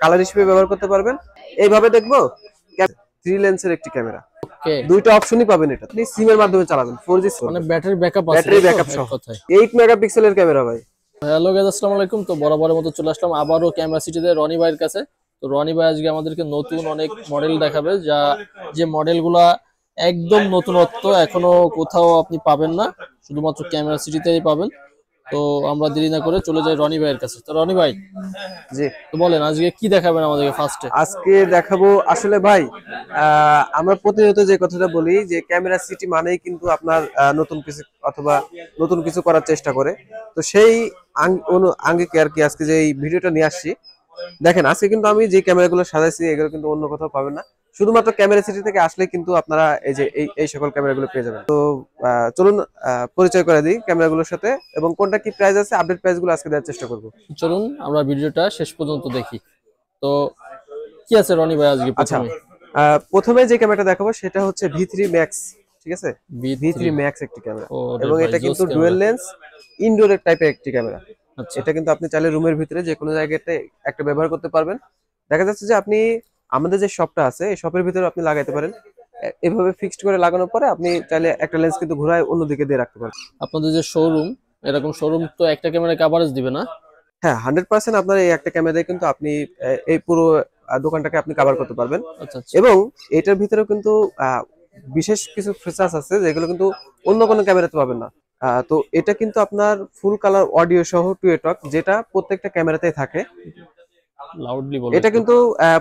Colour হিসেবে ব্যবহার করতে পারবেন। এইভাবে দেখবো 3 লেন্সের একটি ক্যামেরা, ওকে দুইটা অপশনই পাবেন। এটা আপনি সিম এর মাধ্যমে চালাবেন, 4G মানে ব্যাটারি ব্যাকআপ আছে, ব্যাটারি ব্যাকআপ সহ 8 মেগাপিক্সেলের ক্যামেরা ভাই। হ্যালো গাইস, আসসালামু আলাইকুম। তো বরাবরের মতো চলে আসলাম আবারও ক্যামেরা সিটিতে রনি ভাইয়ের কাছে। তো রনি ভাই আজকে আমাদেরকে নতুন অনেক মডেল দেখাবে, যে মডেলগুলা একদম নতুনত্ব, এখনো কোথাও আপনি পাবেন না, শুধুমাত্র ক্যামেরা সিটিতেই পাবেন। তো আমরা দেরি না করে চলে যাই রনি ভাইয়ের কাছে। তো রনি ভাই, জি তো বলেন আজকে কি দেখাবেন আমাদেরকে ফার্স্টে? আজকে দেখাবো আসলে ভাই, আমরা প্রতিনিয়ত যে কথাটা বলি যে ক্যামেরা সিটি মানেই কিন্তু আপনার নতুন কিছু অথবা নতুন কিছু করার চেষ্টা করে। তো সেই আঙ্গিকে আর কি আজকে যে এই ভিডিওটা নিয়ে আসছি। দেখেন আজকে কিন্তু আমি যে ক্যামেরাগুলো সাজাইছি এগুলো কিন্তু অন্য কোথাও পাবেন না, শুধুমাত্র ক্যামেরা সিটি থেকে আসলে কিন্তু আপনারা এই যে এই সকল ক্যামেরাগুলো পেয়ে যাবেন। তো চলুন পরিচয় করে দিই ক্যামেরাগুলোর সাথে এবং কোনটা কি প্রাইস আছে, আপডেট প্রাইসগুলো আজকে দেওয়ার চেষ্টা করব। চলুন আমরা ভিডিওটা শেষ পর্যন্ত দেখি। তো কি আছে রনি ভাই আজকে আচ্ছা, প্রথমে? প্রথমে যে ক্যামেরাটা দেখাবো সেটা হচ্ছে V3 Max, ঠিক আছে? V3 Max একটি ক্যামেরা এবং এটা কিন্তু ডুয়াল লেন্স ইনডোর টাইপের একটি ক্যামেরা। আচ্ছা এটা কিন্তু আপনি চাইলে রুমের ভিতরে যে কোনো জায়গাতে একটা ব্যবহার করতে পারবেন। দেখা যাচ্ছে যে আপনি আমাদের যে শপটা আছে এই শপের ভিতরে আপনি লাগাইতে পারেন। এভাবে ফিক্সড করে লাগানোর পরে আপনি চাইলে একটা লেন্স কিন্তু ঘোরায় অন্যদিকে দিয়ে রাখতে পারেন। আপনাদের যে শোরুম, এরকম শোরুম তো একটা ক্যামেরা কভারেজ দিবে না? হ্যাঁ, 100% আপনার এই একটা ক্যামেরায় কিন্তু আপনি এই পুরো দোকানটাকে আপনি কভার করতে পারবেন। আচ্ছা আচ্ছা এবং এটার ভিতরেও কিন্তু বিশেষ কিছু ফিচার্স আছে যেগুলো কিন্তু অন্য কোনো ক্যামেরাতে পাবেন না। তো এটা কিন্তু আপনার ফুল কালার অডিও সহ টুয়ে টক, যেটা প্রত্যেকটা ক্যামেরাতেই থাকে। লাউডলি বলো। এটা কিন্তু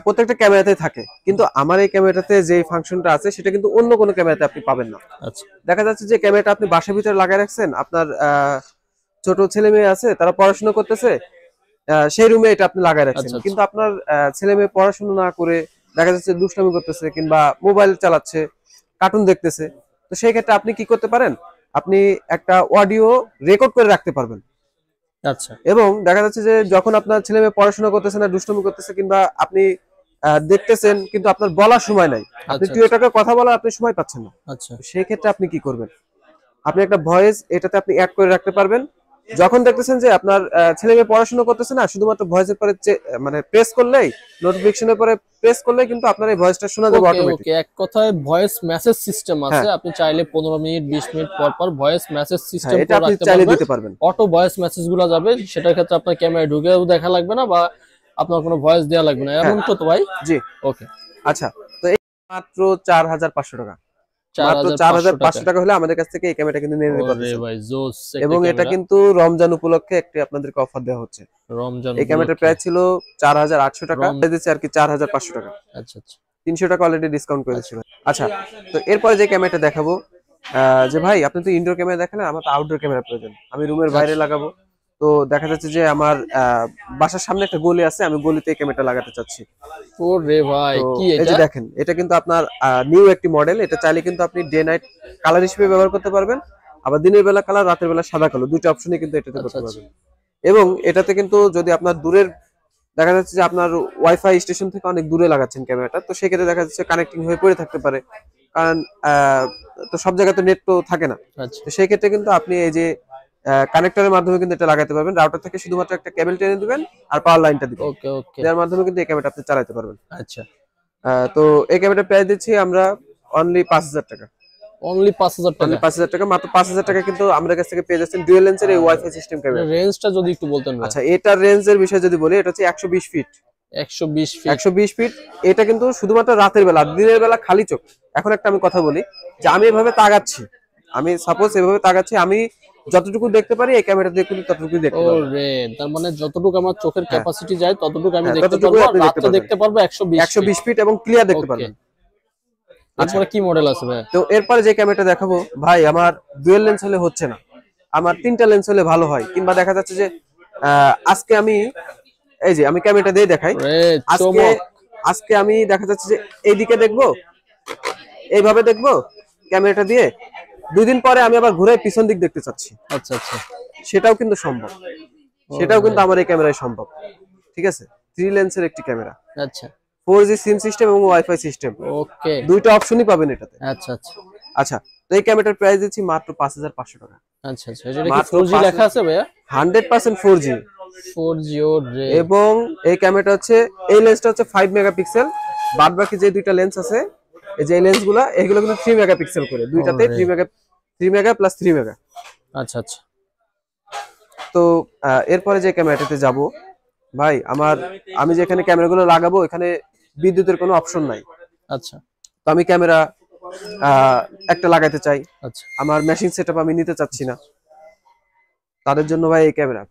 প্রত্যেকটা ক্যামেরাতেই থাকে, কিন্তু আমার এই ক্যামেরাতে যে ফাংশনটা আছে সেটা কিন্তু অন্য কোনো ক্যামেরাতে আপনি পাবেন না। আচ্ছা দেখা যাচ্ছে যে ক্যামেরাটা আপনি বাসার ভিতরে লাগাই রাখছেন, আপনার ছোট ছেলে মেয়ে আছে তারা পড়াশোনা করতেছে, সেই রুমে এটা আপনি লাগাই রাখছেন, আচ্ছা কিন্তু আপনার ছেলে মেয়ে পড়াশোনা না করে দেখা যাচ্ছে দুষ্টামি করতেছে কিংবা মোবাইল চালাচ্ছে, কার্টুন দেখতেছে। তো সেই ক্ষেত্রে আপনি কি করতে পারেন, আপনি একটা অডিও রেকর্ড করে রাখতে পারবেন। আচ্ছা এবং দেখা যাচ্ছে যে যখন আপনার ছেলে মেয়ে পড়াশোনা করতেছে না, দুষ্টুমি করতেছে কিংবা আপনি দেখতেছেন কিন্তু আপনার বলার সময় নাই, আপনি আচ্ছা টুয়েটাকে কথা বলার আপনি সময় পাচ্ছেন না। আচ্ছা সেই ক্ষেত্রে আপনি কি করবেন, আপনি একটা ভয়েস এটাতে আপনি অ্যাড করে রাখতে পারবেন। যখন দেখতেছেন যে আপনার ছেলে মেয়ে পড়াশোনা করতেছে না, শুধুমাত্র ভয়েসের পরে মানে প্রেস করলেই, নোটিফিকেশনের পরে প্রেস করলেই কিন্তু আপনার এই ভয়েসটা শোনা যাবে ওকে অটোমেটিক। ওকে, এক কথায় ভয়েস মেসেজ সিস্টেম আছে। হ্যাঁ আপনি চাইলে 15 মিনিট 20 মিনিট পর পর ভয়েস মেসেজ হ্যাঁ, সিস্টেম এটা করে আপনি রাখতে চাইলে পারবেন। দিতে পারবেন। অটো ভয়েস মেসেজগুলো যাবে, সেটার ক্ষেত্রে আপনার ক্যামেরায় ঢুকেও দেখা লাগবে না বা আপনার কোনো ভয়েস দেওয়া লাগবে না, এমন তো ভাই? জি ওকে, আচ্ছা, তো এই মাত্র 4500 টাকা, মাত্র 4500 4500 টাকা হলে আমাদের কাছ থেকে এই ক্যামেরাটা কিন্তু নিয়ে নিতে ওরে পারতেছেন। ভাই জোস একটা এবং এটা ক্যামেরা। কিন্তু রমজান উপলক্ষে একটি আপনাদেরকে অফার দেওয়া হচ্ছে। রমজান এই ক্যামেরাটার উপলক্ষে প্রাইস ছিল 4800 টাকা, দিচ্ছে আর কি 4500 টাকা, আচ্ছা আচ্ছা 300 টাকা অলরেডি ডিসকাউন্ট করে দিচ্ছি ভাই। আচ্ছা, তো এরপরে যে ক্যামেরাটা দেখাবো, যে ভাই আপনি তো ইনডোর ক্যামেরা দেখেন, আমার তো আউটডোর ক্যামেরা প্রয়োজন, আমি রুমের বাইরে লাগাবো। তো দেখা যাচ্ছে যে আমার বাসার সামনে একটা গলি আছে, আমি গলিতে এই ক্যামেরাটা লাগাতে চাচ্ছি। ওরে ভাই তো কি এই এটা? যে দেখেন, এটা কিন্তু আপনার নিউ একটি মডেল, এটা চাইলে কিন্তু আপনি ডে নাইট কালার হিসেবে ব্যবহার করতে পারবেন, আবার দিনের বেলা কালার, রাতের বেলা সাদা কালো, দুইটা অপশনই কিন্তু এটাতে আচ্ছা করতে আচ্ছা পারবেন। এবং এটাতে কিন্তু যদি আপনার দূরের, দেখা যাচ্ছে যে আপনার ওয়াইফাই স্টেশন থেকে অনেক দূরে লাগাচ্ছেন ক্যামেরাটা, তো সেক্ষেত্রে দেখা যাচ্ছে কানেক্টিং হয়ে পড়ে থাকতে পারে, কারণ তো সব জায়গায় তো নেট তো থাকে না। আচ্ছা তো সেই ক্ষেত্রে কিন্তু আপনি এই যে কানেক্টরের মাধ্যমে কিন্তু এটা লাগাতে পারবেন, রাউটার থেকে শুধুমাত্র একটা কেবল টেনে দিবেন আর পাওয়ার লাইনটা দিবেন, ওকে ওকে যার মাধ্যমে কিন্তু এই ক্যামেরাটা আপনি চালাতে পারবেন। আচ্ছা, তো এই ক্যামেরাটার প্রাইস দিচ্ছি আমরা অনলি 5000 টাকা, অনলি 5000 অনলি টাকা। 5000 টাকা, মাত্র 5000 টাকা কিন্তু আমাদের কাছ থেকে পেয়ে যাচ্ছেন ডুয়াল লেন্সের এই ওয়াইফাই সিস্টেম ক্যামেরা। রেঞ্জটা যদি একটু বলতেন ভাই। আচ্ছা, এটার রেঞ্জের বিষয় যদি বলি, এটা হচ্ছে 120 ফিট। 120 ফিট। 120 ফিট, এটা কিন্তু শুধুমাত্র রাতের বেলা, দিনের বেলা খালি চোখ। এখন একটা আমি কথা বলি, যে আমি এভাবে তাকাচ্ছি, আমি সাপোজ এভাবে তাকাচ্ছি, আমি যতটুকু দেখতে পারি এই ক্যামেরা দিয়ে কিন্তু ততটুকুই দেখতে পারবো। ওরে, তার মানে যতটুকু আমার চোখের হ্যাঁ ক্যাপাসিটি যায় ততটুকু আমি হ্যাঁ, দেখতে ততটুকুই পারবো, আপনি আর দেখতে রাতে পারবেন। দেখতে পারবো 120 120 ফিট এবং ক্লিয়ার দেখতে ওকে, পারবেন। এরপরে কি মডেল আছে ভাই? তো এরপরে যে ক্যামেরাটা দেখাবো ভাই, আমার ডুয়াল লেন্স হলে হচ্ছে না, আমার 3টা লেন্স হলে ভালো হয়। কিংবা দেখা যাচ্ছে যে আজকে আমি এই যে আমি ক্যামেরাটা দিয়ে দেখাই, ওরে আজকে চমক। আজকে আমি দেখা যাচ্ছে যে এইদিকে দেখবো, এইভাবে দেখবো ক্যামেরাটা দিয়ে, 2 দিন পরে আমি আবার ঘুরে পিছন দিক দেখতে চাচ্ছি, আচ্ছা আচ্ছা, সেটাও কিন্তু সম্ভব, সেটাও কিন্তু আমার এই ক্যামেরায় সম্ভব। ঠিক আছে, 3 লেন্সের একটি ক্যামেরা, আচ্ছা 4G সিম সিস্টেম এবং ওয়াইফাই সিস্টেম, ওকে দুইটা অপশনই পাবেন এটাতে। আচ্ছা আচ্ছা আচ্ছা, তো এই ক্যামেরাটার প্রাইস দিচ্ছি মাত্র 5500 টাকা, আচ্ছা আচ্ছা, এটা কি মাত্র 4G লেখা আছে ভাইয়া? 100% 4G। 4G রে। এবং এই ক্যামেরাটা হচ্ছে, এই লেন্সটা হচ্ছে 5 মেগাপিক্সেল, বাদ বাকি যে দুইটা লেন্স আছে এই যে লেন্সগুলো এগুলো কিন্তু 3 মেগাপিক্সেল করে, দুইটাতে ওরে। 3 মেগা প্লাস 3 মেগা। আচ্ছা আচ্ছা। তো এরপরে যে ক্যামেরাটাতে যাব ভাই, আমি যেখানে ক্যামেরাগুলো লাগাবো এখানে বিদ্যুতের কোনো অপশন নাই। আচ্ছা তো আমি ক্যামেরা একটা লাগাতে চাই, আচ্ছা। আমার মেশিন সেটআপ আমি নিতে চাচ্ছি না, তাদের জন্য ভাই এই ক্যামেরা।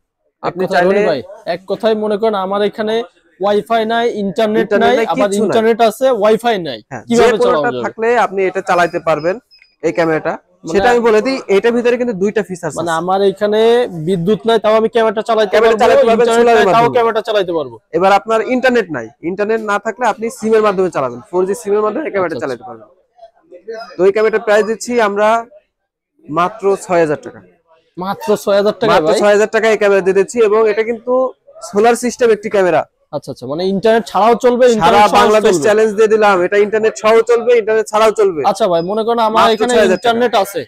আপনি আপনি চাইলে চাইলে ভাই এক কথায় মনে করেন আমার এখানে ওয়াইফাই নাই, ইন্টারনেট নাই, আবার কিচ্ছু নাই। ইন্টারনেট আছে ওয়াইফাই নাই, হ্যাঁ, যে কিভাবে চালাবো কোনোটা থাকলে আপনি এটা চালাতে পারবেন এই ক্যামেরাটা। সেটা আমি বলে দিই, এটার ভিতরে কিন্তু দুইটা ফিচার মানে আছে। আমার এখানে বিদ্যুৎ নাই তাও আমি ক্যামেরাটা চালাতে ক্যামেরা পারবো, চালাতে পারবেন ইন্টারনেট সোলারের নাই তাও মাধ্যমে। ক্যামেরাটা চালাতে পারবো। এবার আপনার ইন্টারনেট নাই, ইন্টারনেট না থাকলে আপনি সিমের মাধ্যমে চালাবেন, 4G সিমের মাধ্যমে এই ক্যামেরাটা আচ্ছা, চালাতে পারবেন। তো এই ক্যামেরাটার প্রাইস দিচ্ছি আমরা মাত্র 6000 টাকা। মাত্র 6000 টাকা মাত্র ভাই? 6000 টাকা এই ক্যামেরা দিয়ে দিচ্ছি, এবং এটা কিন্তু সোলার সিস্টেম একটি ক্যামেরা। আচ্ছা আচ্ছা, মানে ইন্টারনেট ছাড়াও চলবে, সারা ইন্টারনেট ছাড়াও বাংলাদেশ চলবে। চ্যালেঞ্জ দিয়ে দিলাম, এটা ইন্টারনেট সহ চলবে, ইন্টারনেট ছাড়াও চলবে। আচ্ছা ভাই, মনে করেন আমার মাত্র এখানে 6000 টাকা। ইন্টারনেট আছে,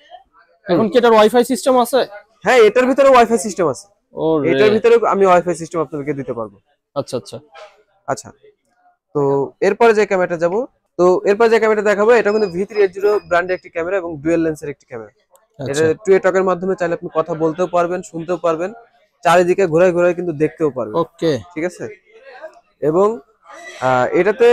এখন কি এটার ওয়াইফাই সিস্টেম আছে? হ্যাঁ, এটার ভিতরে ওয়াইফাই সিস্টেম আছে, ও রে। এটার ভিতরে আমি ওয়াইফাই সিস্টেম আপনাদেরকে দিতে পারবো। আচ্ছা আচ্ছা আচ্ছা, তো এরপরে যে ক্যামেরাটা যাব, তো এরপরে যে ক্যামেরাটা দেখাবো এটা কিন্তু V380 ব্র্যান্ডের একটি ক্যামেরা এবং ডুয়াল লেন্সের একটি ক্যামেরা। এটা আচ্ছা। টুয়ে টকের মাধ্যমে চাইলে আপনি কথা বলতেও পারবেন, শুনতেও পারবেন, চারিদিকে ঘুরে ঘুরে কিন্তু দেখতেও পারবেন। ওকে। ঠিক আছে, এবং এটাতে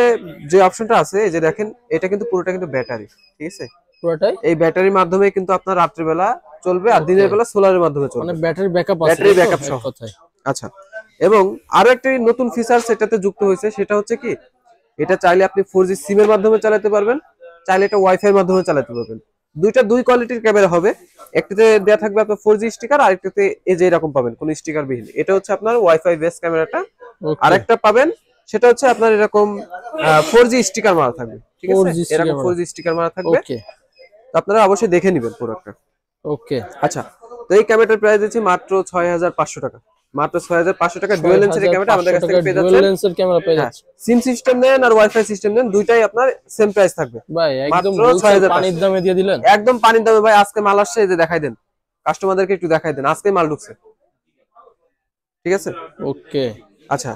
যে অপশনটা আছে এই যে দেখেন, এটা কিন্তু পুরোটা কিন্তু ব্যাটারি। ঠিক আছে, পুরোটাই এই ব্যাটারির মাধ্যমে কিন্তু আপনার রাত্রিবেলা চলবে আর Okay. দিনের বেলা সোলারের মাধ্যমে মানে চলবে, ব্যাটারি ব্যাকআপ আছে, ব্যাটারি তাই তো? ব্যাকআপ এক সহ। কথায়। আচ্ছা, এবং আরো একটি নতুন ফিচার সেটাতে যুক্ত হয়েছে, সেটা হচ্ছে কি, এটা চাইলে আপনি 4G সিমের মাধ্যমে চালাতে পারবেন, চাইলে এটা ওয়াইফাই এর মাধ্যমে চালাতে পারবেন। দুই কোয়ালিটির ক্যামেরা হবে, একটাতে দেয়া থাকবে আপনার 4G স্টিকার, আর একটাতে এই যে এরকম পাবেন কোন স্টিকার বিহীন। এটা হচ্ছে আপনার ওয়াইফাই বেস ক্যামেরাটা। Okay. আরেকটা পাবেন সেটা হচ্ছে আপনার এরকম 4G স্টিকার মারা থাকবে। ঠিক আছে, 4G sticker এরকম মারা। 4G স্টিকার মারা থাকবে। ওকে তো আপনারা অবশ্যই দেখে নেবেন প্রোডাক্টটা। ওকে। আচ্ছা, তো এই ক্যামেরাটার প্রাইস দিচ্ছি মাত্র 6500 টাকা। মাত্র 6500 টাকা ডুয়াল লেন্সের ক্যামেরা আমাদের কাছ থেকে পেয়ে ডুয়াল যাচ্ছেন। লেন্সের ক্যামেরা পেয়ে হ্যাঁ, যাচ্ছে সিম সিস্টেম নেন আর ওয়াইফাই সিস্টেম নেন, দুইটাই আপনার সেম প্রাইস থাকবে। ভাই, একদম মাত্র বলছেন 6500 পানির দামে দিয়ে দিলেন। একদম পানির দামে ভাই। আজকে মাল আসছে, এই যে দেখাই দেন, কাস্টমারদেরকে একটু দেখাই দেন, আজকে মাল ঢুকছে। ঠিক আছে, ওকে আচ্ছা,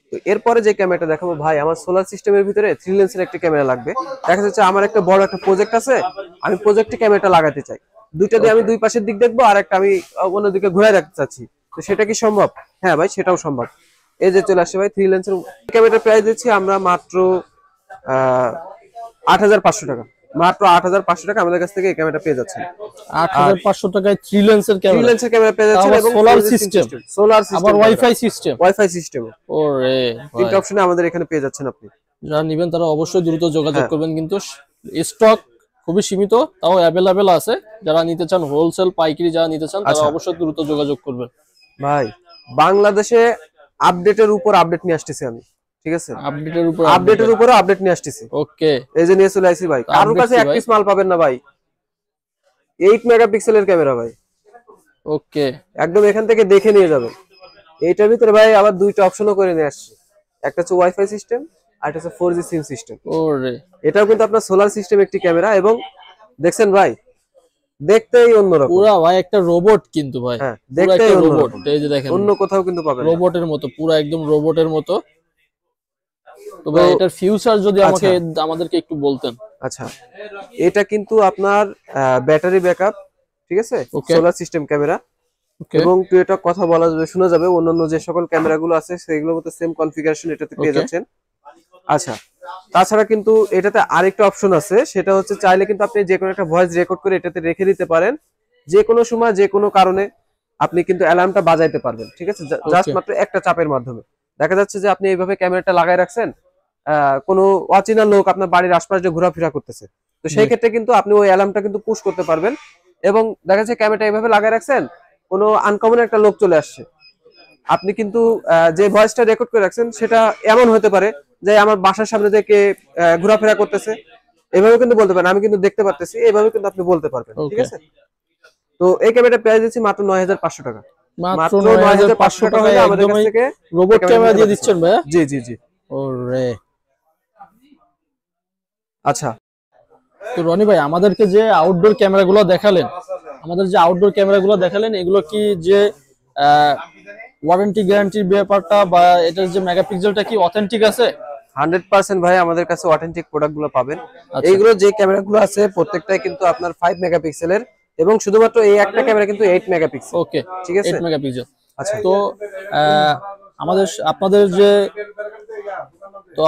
তো এরপরে যে ক্যামেরাটা দেখাবো ভাই, আমার সোলার সিস্টেমের ভিতরে 3 লেন্সের একটা ক্যামেরা লাগবে। দেখা যাচ্ছে আমার একটা বড় একটা প্রজেক্ট আছে, আমি প্রজেক্টে ক্যামেরাটা লাগাতে চাই, দুইটা দিয়ে আমি দুই পাশের দিক দেখবো, আর একটা আমি অন্যদিকে ঘুরে রাখতে চাচ্ছি। তো সেটা কি সম্ভব? হ্যাঁ ভাই, সেটাও সম্ভব। এই যে চলে আসছে ভাই 3 লেন্সের ক্যামেরাটার প্রাইস দিচ্ছি আমরা মাত্র 8500 টাকা। মাত্র 8500 টাকা আমাদের কাছ থেকে এই ক্যামেরাটা পেয়ে যাচ্ছেন। 8500 টাকায় 3 লেন্সের 3 ক্যামেরা, লেন্সের ক্যামেরা পেয়ে যাচ্ছেন, আবার এবং solar system, সোলার আবার system, wifi system. Wifi system, ওরে তিনটা ভাই, অপশনে আমাদের এখানে পেয়ে যাচ্ছেন আপনি। যারা নেবেন তারা অবশ্যই দ্রুত যোগাযোগ হ্যাঁ। করবেন, কিন্তু স্টক খুবই সীমিত, তাও অ্যাভেলেবেল আছে। যারা নিতে চান হোলসেল পাইকারি যারা নিতে চান তারা আচ্ছা। অবশ্যই দ্রুত যোগাযোগ করবেন। ভাই, বাংলাদেশে আপডেটের উপর আপডেট নিয়ে আসতেছি আমি। ঠিক আছে, আপডেটের উপর আপডেটের উপর আপডেট নিয়ে আসতেছি। ওকে। এই যে নিয়ে চলে আসি ভাই, কারোর update কাছে কি এক ভাই? পিস মাল পাবেন না ভাই। 8 মেগাপিক্সেলের ক্যামেরা ভাই, ওকে একদম এখান থেকে দেখে নিয়ে যাবেন। এইটার ভিতরে ভাই আবার দুইটা অপশনও করে নিয়ে আসছি, একটা হচ্ছে ওয়াইফাই সিস্টেম আর একটা হচ্ছে 4G সিম সিস্টেম। ওরে এটাও কিন্তু আপনার সোলার সিস্টেম একটি ক্যামেরা, এবং দেখছেন ভাই, দেখতেই অন্যরকম। পুরা ভাই একটা রোবট কিন্তু ভাই, হ্যাঁ, পুরা দেখতেই একটা রোবট। অন্যরকম, এই যে দেখেন অন্য কোথাও কিন্তু পাবেন না। রোবটের মতো, পুরা একদম রোবটের মতো। তো ভাই তো- এটার ফিউচার যদি আচ্ছা। আমাকে আমাদেরকে একটু বলতেন। আচ্ছা, এটা কিন্তু আপনার ব্যাটারি ব্যাকআপ, ঠিক আছে, Okay. সোলার সিস্টেম ক্যামেরা, ওকে এবং টুয়েটা কথা বলা যাবে, শোনা যাবে, অন্যান্য যে সকল ক্যামেরাগুলো আছে সেগুলোর মতো সেম কনফিগারেশন এটাতে পেয়ে Okay. যাচ্ছেন। আচ্ছা, তাছাড়া কিন্তু এটাতে আরেকটা অপশন আছে, সেটা হচ্ছে চাইলে কিন্তু আপনি যে কোনো একটা ভয়েস রেকর্ড করে এটাতে রেখে দিতে পারেন, যে কোনো সময় যে কোনো কারণে আপনি কিন্তু অ্যালার্মটা বাজাইতে পারবেন। ঠিক আছে, জাস্ট Okay. মাত্র একটা চাপের মাধ্যমে। দেখা যাচ্ছে যে আপনি এইভাবে ক্যামেরাটা লাগাই রাখছেন, কোনো অচেনা লোক আপনার বাড়ির আশপাশে যে ঘোরাফেরা করতেছে, তো সেই জি। ক্ষেত্রে কিন্তু আপনি ওই অ্যালার্মটা কিন্তু পুশ করতে পারবেন। এবং দেখা যাচ্ছে ক্যামেরাটা এইভাবে লাগাই রাখছেন, কোনো আনকমন একটা লোক চলে আসছে, আপনি কিন্তু যে ভয়েসটা রেকর্ড করে রাখছেন সেটা এমন হতে পারে যে আমার বাসার সামনে থেকে ঘোরাফেরা করতেছে, এভাবে কিন্তু বলতে পারেন, আমি কিন্তু দেখতে পারতেছি, এইভাবে কিন্তু আপনি বলতে পারবেন। ঠিক Okay. আছে, তো এই ক্যামেরাটা প্রাইস দিচ্ছি মাত্র 9500 টাকা। মাত্র 9500 টাকা টাকায় হলে আমাদের কাছ একদমই থেকে রোবট ক্যামেরা দিয়ে দিচ্ছেন ভাইয়া। জি জি জি। ওরে, আচ্ছা, তো রনি ভাই আমাদেরকে যে আউটডোর ক্যামেরাগুলো দেখালেন, এগুলো কি যে ওয়ারেন্টি গ্যারান্টির ব্যাপারটা বা এটার যে মেগাপিক্সেলটা কি অথেন্টিক আছে? 100% ভাই আমাদের কাছে অথেন্টিক প্রোডাক্ট গুলো পাবেন। আচ্ছা। এইগুলো যে ক্যামেরাগুলো আছে প্রত্যেকটাই কিন্তু আপনার 5 মেগাপিক্সেলের, এবং শুধুমাত্র এই একটা ক্যামেরা কিন্তু 8 মেগাপিক্সেল। ওকে, ঠিক আছে। 8 মেগাপিক্সেল। আচ্ছা, তো আপনাদের যে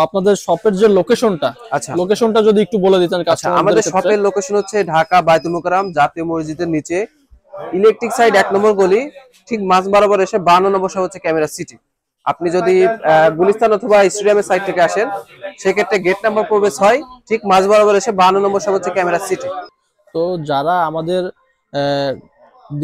আপনাদের শপের যে লোকেশনটা, আচ্ছা, লোকেশনটা যদি একটু বলে দিতেন আচ্ছা, কাস্টমারদের আমাদের ক্ষেত্রে। শপের লোকেশন হচ্ছে ঢাকা বায়তুল মোকাররম জাতীয় মসজিদের নিচে ইলেকট্রিক সাইড 1 নম্বর গলি, ঠিক মাঝ বরাবর এসে 52 নম্বর শপ হচ্ছে ক্যামেরা সিটি। আপনি যদি গুলিস্তান অথবা স্টেডিয়ামের সাইড থেকে আসেন, সেক্ষেত্রে গেট নাম্বার পড়বে 6, ঠিক মাঝ বরাবর এসে 52 নম্বর শপ হচ্ছে ক্যামেরা সিটি। তো যারা আমাদের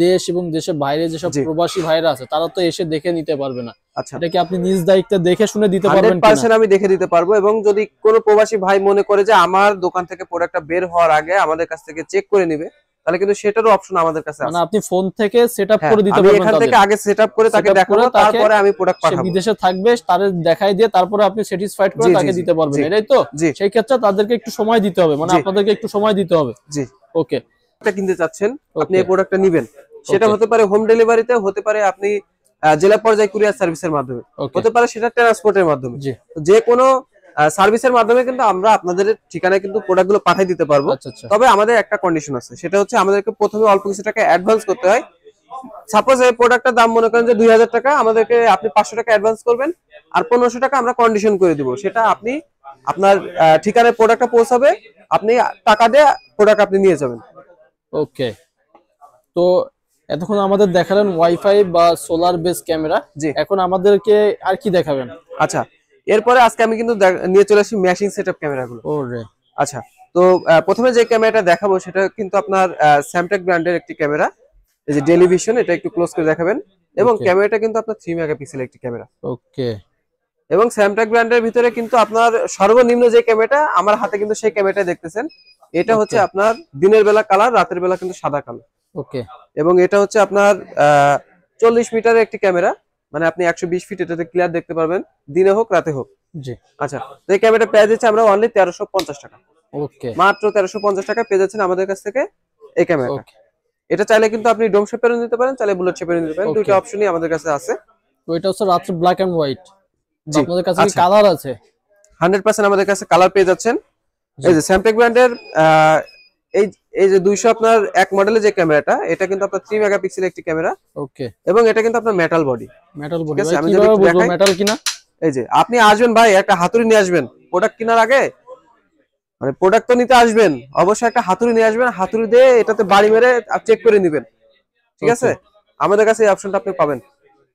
দেশ এবং দেশের বাইরে যেসব জি। প্রবাসী ভাইরা আছে তারা তো এসে দেখে নিতে পারবে না, আচ্ছা, এটা কি আপনি নিজ দায়িত্বে দেখে শুনে দিতে পারবেন কিনা? 100% আমি দেখে দিতে পারবো, এবং যদি কোনো প্রবাসী ভাই মনে করে যে আমার দোকান থেকে প্রোডাক্টটা বের হওয়ার আগে আমাদের কাছ থেকে চেক করে নিবে, তাহলে কিন্তু সেটারও অপশন আমাদের কাছে আছে। মানে আপনি ফোন থেকে সেটআপ হ্যাঁ, করে দিতে আমি পারবেন এখান থেকে তাদের। আগে সেটআপ করে তাকে Setup দেখাবো, করে তাকে তারপরে আমি প্রোডাক্ট সে পাঠাবো। বিদেশে থাকবে, তার দেখাই দিয়ে তারপরে আপনি স্যাটিসফাইড করে জি, তাকে জি, দিতে পারবেন, জি, এটাই তো? জি, সেই ক্ষেত্রে তাদেরকে একটু সময় দিতে হবে, মানে জি, আপনাদেরকে একটু সময় দিতে হবে। জি। ওকে, একটা কিনতে চাচ্ছেন, আপনি ওকে, এই প্রোডাক্টটা নিবেন, সেটা ওকে, হতে পারে হোম ডেলিভারিতে, হতে পারে আপনি জেলা পর্যায়ে কুরিয়ার সার্ভিসের মাধ্যমে, ওকে। হতে পারে সেটা ট্রান্সপোর্টের মাধ্যমে। জি। তো যে কোনো সার্ভিসের মাধ্যমে কিন্তু আমরা আপনাদের ঠিকানায় কিন্তু প্রোডাক্টগুলো পাঠিয়ে দিতে পারবো। আচ্ছা, আচ্ছা। তবে আমাদের একটা কন্ডিশন আছে, সেটা হচ্ছে আমাদেরকে প্রথমে অল্প কিছু টাকা অ্যাডভান্স করতে হয়। সাপোজ এই প্রোডাক্টটার দাম মনে করেন যে 2000 টাকা, আমাদেরকে আপনি 500 টাকা অ্যাডভান্স করবেন, আর 1500 টাকা আমরা কন্ডিশন করে দিব। সেটা আপনি আপনার ঠিকানায় প্রোডাক্টটা পৌঁছাবে, আপনি টাকা দিয়ে প্রোডাক্ট আপনি নিয়ে যাবেন। ওকে, তো এতক্ষণ আমাদের দেখালেন ওয়াইফাই বা সোলার বেস ক্যামেরা, জি। এখন আমাদেরকে আর কি দেখাবেন? আচ্ছা, এরপরে আজকে আমি কিন্তু নিয়ে চলে আসি ম্যাশিং সেটআপ ক্যামেরাগুলো। ওরে, আচ্ছা, তো প্রথমে যে ক্যামেরাটা দেখাবো সেটা কিন্তু আপনার স্যামটেক ব্র্যান্ডের একটি ক্যামেরা। এই যে টেলিভিশন, এটা একটু ক্লোজ করে দেখাবেন, এবং Okay. ক্যামেরাটা কিন্তু আপনার 3 মেগাপিক্সেল একটি ক্যামেরা, ওকে, এবং স্যামটেক ব্র্যান্ডের ভিতরে কিন্তু আপনার সর্বনিম্ন যে ক্যামেরাটা আমার হাতে কিন্তু সেই ক্যামেরাটা দেখতেছেন, এটা হচ্ছে Okay. আপনার দিনের বেলা কালার, রাতের বেলা কিন্তু সাদা কালার, ওকে, এবং এটা হচ্ছে আপনার 40 মিটারের একটি ক্যামেরা, মানে আপনি 120 ফিট এটাতে ক্লিয়ার দেখতে পারবেন, দিনে হোক রাতে হোক। জি। আচ্ছা, তো এই ক্যামেরাটা পেয়ে যাচ্ছে আমরা অনলি 1350 টাকা, ওকে, মাত্র 1350 টাকা পেয়ে যাচ্ছেন আমাদের কাছ থেকে এই ক্যামেরাটা। ওকে। এটা চাইলে কিন্তু আপনি ডোম শেপেরও নিতে পারেন, চাইলে বুলেট শেপেরও নিতে পারেন, Okay. দুইটা অপশনই আমাদের কাছে আছে। তো এটা হচ্ছে রাত্রে ব্ল্যাক এন্ড হোয়াইট, জি, আপনাদের কাছে কি আচ্ছা, কালার আছে? 100% আমাদের কাছে কালার পেয়ে যাচ্ছেন। জি। এই যে স্যামটেক ব্র্যান্ডের এই এই যে 200 আপনার এক মডেলের যে ক্যামেরাটা, এটা কিন্তু আপনার 3 মেগাপিক্সেল একটি ক্যামেরা, ওকে, এবং এটা কিন্তু আপনার মেটাল বডি। Metal body. ঠিক আছে, ভাই আমি যদি কিভাবে একটু বুঝবো দেখাই, মেটাল কিনা? এই যে আপনি আসবেন ভাই, একটা হাতুড়ি নিয়ে আসবেন প্রোডাক্ট কেনার আগে, মানে প্রোডাক্ট তো নিতে আসবেন, অবশ্যই একটা হাতুড়ি নিয়ে আসবেন, হাতুড়ি দিয়ে এটাতে বাড়ি মেরে চেক করে নেবেন। ঠিক আছে, আমাদের কাছে এই অপশনটা আপনি পাবেন।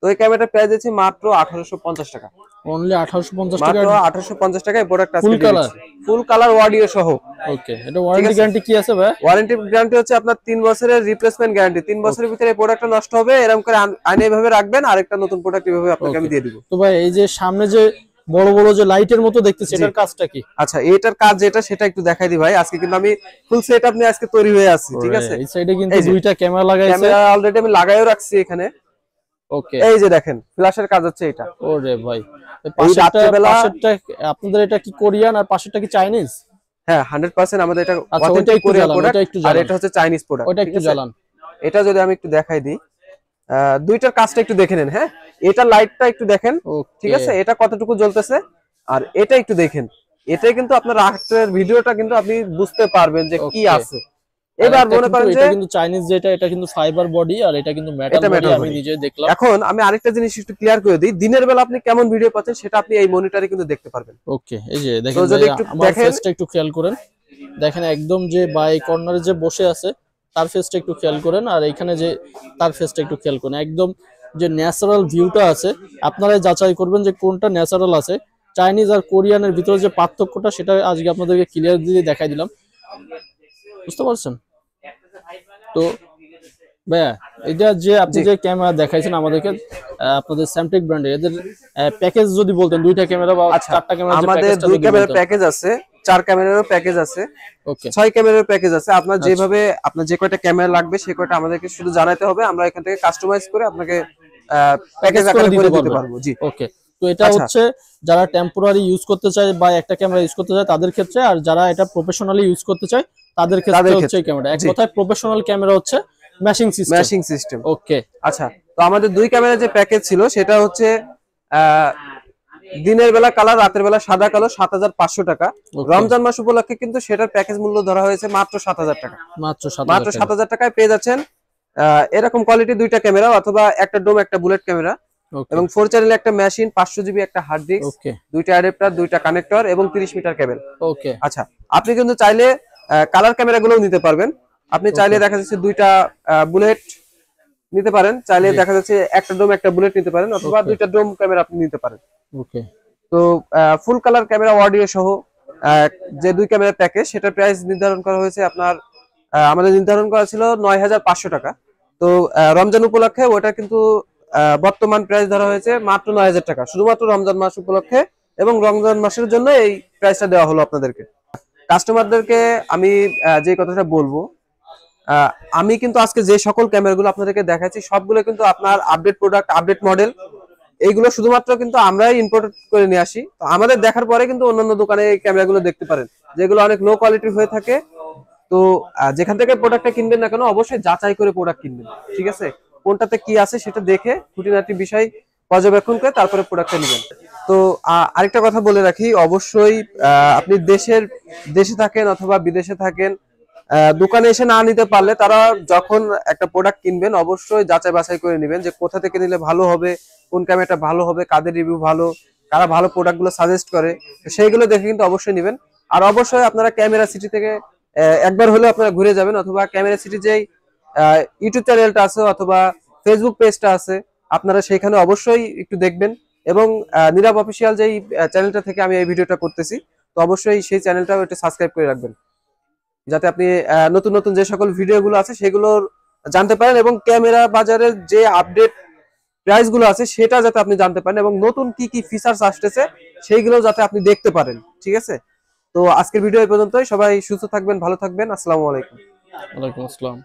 তো এই ক্যামেরাটা প্রাইস দিচ্ছি মাত্র 1850 টাকা, অনলি 1850 টাকা। মাত্র 1850 টাকায় প্রোডাক্ট আজকে Full দিয়ে color? দিচ্ছি। ফুল কালার অডিও সহ। ওকে, এটা ওয়ারেন্টি গ্যারান্টি কি আছে ভাই? ওয়ারেন্টি গ্যারান্টি হচ্ছে আপনার 3 বছরের রিপ্লেসমেন্ট গ্যারান্টি। 3 বছরের ভিতরে এই প্রোডাক্টটা নষ্ট হবে, এরকম করে আইনে এভাবে রাখবেন, আরেকটা নতুন প্রোডাক্ট এভাবে আপনাকে আমি Okay. দিয়ে দিব। তো ভাই এই যে সামনে যে বড় বড় যে লাইটের মতো দেখতেছি, জি। এটার কাজটা কি? আচ্ছা, এটার কাজ যেটা সেটা একটু দেখাই দিই ভাই। আজকে কিন্তু আমি ফুল সেটআপ নিয়ে আজকে তৈরি হয়ে আছি। ঠিক আছে, এই সাইডে কিন্তু এই যে, দুইটা ক্যামেরা লাগাইছে। ক্যামেরা অলরেডি আমি লাগাইও রাখছি এখানে। ওকে, এই যে দেখেন, ফ্ল্যাশের কাজ হচ্ছে এটা। ওরে ভাই, রাত্রেবেলা- পাশেরটা আপনাদের এটা কি কোরিয়ান আর পাশেরটা কি চাইনিজ? হ্যাঁ, 100% আমাদের এটা আচ্ছা, ওইটা অথেন্টিক একটু কোরিয়ান জ্বালান, প্রোডাক্ট, ওইটা একটু আর জ্বালান। এটা হচ্ছে চাইনিজ প্রোডাক্ট। ওইটা একটু জ্বালান। এটা যদি আমি একটু দেখাই দিই, দুইটার কাজটা একটু দেখে নেন। হ্যাঁ, এটা লাইটটা একটু দেখেন, ওকে, ঠিক আছে, এটা কতটুকু জ্বলতেছে, আর এটা একটু দেখেন। এটাই কিন্তু আপনার রাত্রের ভিডিওটা কিন্তু আপনি বুঝতে পারবেন যে কি Okay. আছে। এবার মনে করেন যে এটা কিন্তু চাইনিজ, যেটা এটা কিন্তু ফাইবার বডি, আর এটা কিন্তু মেটাল এটা বডি, metal আমি body। নিজে দেখলাম। এখন আমি আরেকটা জিনিস একটু ক্লিয়ার করে দিই, দিনের বেলা আপনি কেমন ভিডিও পাচ্ছেন সেটা আপনি এই মনিটরে কিন্তু দেখতে পারবেন। ওকে, এই যে দেখেন তো যদি ভাই, একটু আমার দেখেন- ফেসটা একটু খেয়াল করেন, দেখেন একদম যে বাই কর্নারে যে বসে আছে তার ফেসটা একটু খেয়াল করেন, আর এখানে যে তার ফেসটা একটু খেয়াল করেন, একদম যে ন্যাচারাল ভিউটা আছে আপনারা যাচাই করবেন যে কোনটা ন্যাচারাল আছে। চাইনিজ আর কোরিয়ানের ভিতরে যে পার্থক্যটা সেটা আজকে আপনাদেরকে ক্লিয়ার দিয়ে দেখাই দিলাম, বুঝতে পারছেন? তো ভাইয়া, এটা যে আপনি যে ক্যামেরা দেখাইছেন আমাদেরকে আপনাদের স্যামটেক ব্র্যান্ডের, এদের প্যাকেজ যদি বলতেন, দুইটা ক্যামেরা বা আচ্ছা, চারটা ক্যামেরা, আমাদের 2 ক্যামেরার প্যাকেজ আছে, 4 ক্যামেরারও প্যাকেজ আছে, ওকে, 6 ক্যামেরার প্যাকেজ আছে। আপনার যেভাবে আপনার যে কয়টা ক্যামেরা লাগবে সেই কয়টা আমাদেরকে শুধু জানাতে হবে, আমরা এখান থেকে কাস্টমাইজ করে আপনাকে প্যাকেজ আকারে করে দিতে পারবো। জি, ওকে। তো এটা আচ্ছা। হচ্ছে যারা টেম্পোরারি ইউজ করতে চায় বা একটা ক্যামেরা ইউজ করতে চায় তাদের ক্ষেত্রে, আর যারা এটা প্রফেশনালি ইউজ করতে চায় তাদের ক্ষেত্রে হচ্ছে এই ক্যামেরা। এক জি। কথায় প্রফেশনাল ক্যামেরা হচ্ছে ম্যাশিং সিস্টেম। ম্যাশিং সিস্টেম। ওকে, আচ্ছা, তো আমাদের 2 ক্যামেরা যে প্যাকেজ ছিল সেটা হচ্ছে দিনের বেলা কালার, রাতের বেলা সাদা কালো, 7,500 টাকা। Okay. রমজান মাস উপলক্ষে কিন্তু সেটার প্যাকেজ মূল্য ধরা হয়েছে মাত্র 7,000 টাকা। মাত্র মাত্র 7,000 টাকা। 7,000 টাকায় পেয়ে যাচ্ছেন এরকম কোয়ালিটি 2টা ক্যামেরা, অথবা একটা ডোম একটা বুলেট ক্যামেরা, ওকে এবং 4 চ্যানেল একটা মেশিন, 500 জিবি একটা হার্ড ডিস্ক, ওকে 2টা অ্যাডাপ্টার, 2টা কানেক্টর এবং 30 মিটার কেবল। ওকে আচ্ছা, আপনি কিন্তু চাইলে কালার ক্যামেরাগুলোও নিতে পারবেন। আপনি চাইলে দেখা যাচ্ছে 2টা বুলেট নিতে পারেন, চাইলে জি। দেখা যাচ্ছে একটা ডোম একটা বুলেট নিতে পারেন, অথবা Okay. 2টা ডোম ক্যামেরা আপনি নিতে পারেন। ওকে তো ফুল কালার ক্যামেরা অডিও সহ যে 2 ক্যামেরা প্যাকেজ, সেটার প্রাইস নির্ধারণ করা হয়েছে আপনার, আমাদের নির্ধারণ করা ছিল 9,500 টাকা। তো রমজান উপলক্ষে ওটা কিন্তু বর্তমান প্রাইস ধরা হয়েছে মাত্র 9,000 টাকা, শুধুমাত্র রমজান মাস উপলক্ষে, এবং রমজান মাসের জন্য এই প্রাইসটা দেওয়া হলো আপনাদেরকে। কাস্টমারদেরকে আমি যে কথাটা বলবো, আমি কিন্তু আজকে যে সকল ক্যামেরাগুলো আপনাদেরকে দেখাচ্ছি সবগুলো কিন্তু আপনার আপডেট প্রোডাক্ট, আপডেট মডেল। এইগুলো শুধুমাত্র কিন্তু আমরাই ইম্পোর্ট করে নিয়ে আসি। তো আমাদের দেখার পরে কিন্তু অন্যান্য দোকানে এই ক্যামেরাগুলো দেখতে পারেন, যেগুলো অনেক লো কোয়ালিটির হয়ে থাকে। তো যেখান থেকে প্রোডাক্টটা কিনবেন না কেন, অবশ্যই যাচাই করে প্রোডাক্ট কিনবেন, ঠিক আছে? কোনটাতে কি আছে সেটা দেখে খুঁটিনাটি বিষয় পর্যবেক্ষণ করে তারপরে প্রোডাক্টটা নেবেন। তো আরেকটা কথা বলে রাখি, অবশ্যই আপনি দেশে থাকেন অথবা বিদেশে থাকেন, দোকানে এসে না নিতে পারলে তারা যখন একটা প্রোডাক্ট কিনবেন অবশ্যই যাচাই বাছাই করে নেবেন যে কোথা থেকে নিলে ভালো হবে, কোন ক্যামেরাটা ভালো হবে, কাদের রিভিউ ভালো, কারা ভালো প্রোডাক্টগুলো সাজেস্ট করে, তো সেইগুলো দেখে কিন্তু অবশ্যই নেবেন। আর অবশ্যই আপনারা ক্যামেরা সিটি থেকে একবার হলেও আপনারা ঘুরে যাবেন, অথবা ক্যামেরা সিটি যেই ইউটিউব চ্যানেলটা আছে অথবা ফেসবুক পেজটা আছে, আপনারা সেখানে অবশ্যই একটু দেখবেন। এবং নীরব অফিসিয়াল যেই চ্যানেলটা থেকে আমি এই ভিডিওটা করতেছি, তো অবশ্যই সেই চ্যানেলটাও একটু সাবস্ক্রাইব করে রাখবেন, যাতে আপনি নতুন নতুন যে সকল ভিডিওগুলো আছে সেগুলো জানতে পারেন, এবং ক্যামেরা বাজারের যে আপডেট প্রাইস গুলো আছে সেটা যাতে আপনি জানতে পারেন, এবং নতুন কি কি ফিচার্স আসতেছে সেইগুলো যাতে আপনি দেখতে পারেন, ঠিক আছে? তো আজকের ভিডিও এই পর্যন্তই। সবাই সুস্থ থাকবেন, ভালো থাকবেন। আসসালামু আলাইকুম। ওয়ালাইকুম আসসালাম।